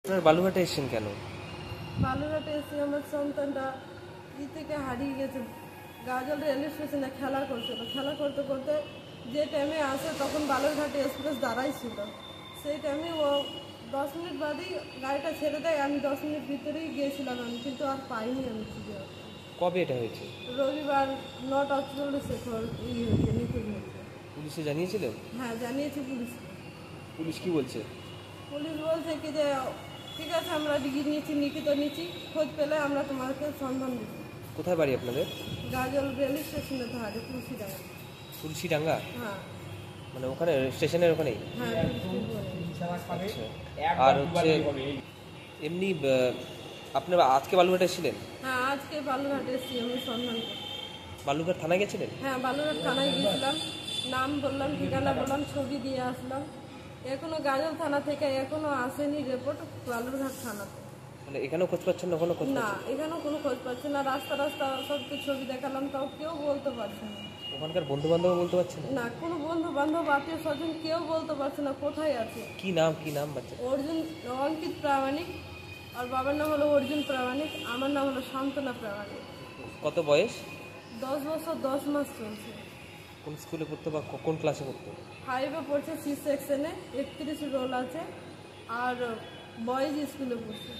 আপনার বালুঘাটে এসেছেন কেন? বালুরঘাটে এসে আমার সন্তানটা থেকে হারিয়ে গেছে। গাজল রেল স্টেশনে খেলা করছিল, খেলা করতে করতে যে টাইমে আসে তখন বালুরঘাটে এক্সপ্রেস দাঁড়াই ছিল। সেই টাইমে ও 10 মিনিট বাদেই গাড়িটা ছেড়ে দেয়। আমি 10 মিনিট ভিতরেই গিয়েছিলাম, আমি কিন্তু আর পাইনি। আমি খুঁজে কবে এটা হয়েছে? রবিবার 9:48 হয়েছে, নিখোঁজ হয়েছে। পুলিশে জানিয়েছিলেন? হ্যাঁ, জানিয়েছি পুলিশকে। পুলিশ কি বলছে? পুলিশ বলছে কি যে ঠিক আছে, আমরা ডিগ্রি নিয়েছি, লিখিত নিয়েছি, খোঁজ পেলে আমরা তোমাকে সন্ধান দেব। কোথায় বাড়ি আপনাদের? গাজল রেল স্টেশনের ধারে তুলসীডাঙ্গা। তুলসীডাঙ্গা? হ্যাঁ মানে ওখানে স্টেশনের ওখানেই? হ্যাঁ, আচ্ছা। আর হচ্ছে এমনি আপনার আজকে বালুঘাটে ছিলেন? হ্যাঁ, আজকে বালুরঘাটে এসেছি আমি সন্ধান করতে। বালুঘাট থানায় গেছিলেন? হ্যাঁ, বালুরঘাট থানায় গিয়েছিলাম, নাম বললাম, ঠিকানা বললাম, ছবি দিয়ে আসলাম। এখনো গাজল থানা থেকে এখনো আসেনি রিপোর্ট বালুরঘাট থানাতে। মানে এখানেও খোঁজ পাচ্ছেন না? কোনো খোঁজ না, পাচ্ছেন? এখানেও কোনো খোঁজ পাচ্ছে না। রাস্তা রাস্তা সবকে ছবি দেখালাম, তাও কেউ বলতে পারছে না। ওখানকার বন্ধু বান্ধব বলতে পারছেন না? না, কোনো বন্ধু বান্ধব আত্মীয় স্বজন কেউ বলতে পারছে না কোথায় আছে। কি নাম বাচ্চা? অর্জুন, অঙ্কিত প্রামাণিক, আর বাবার নাম হলো অর্জুন প্রামাণিক, আমার নাম হলো শান্তনা প্রামাণিক। কত বয়স? 10 বছর 10 মাস চলছে। কোন স্কুলে পড়তো বা কোন ক্লাসে পড়তো? 5-এ পড়ছে, সি সেকশনে, 31 রোল আছে, আর বয়েজ স্কুলে পড়ছে।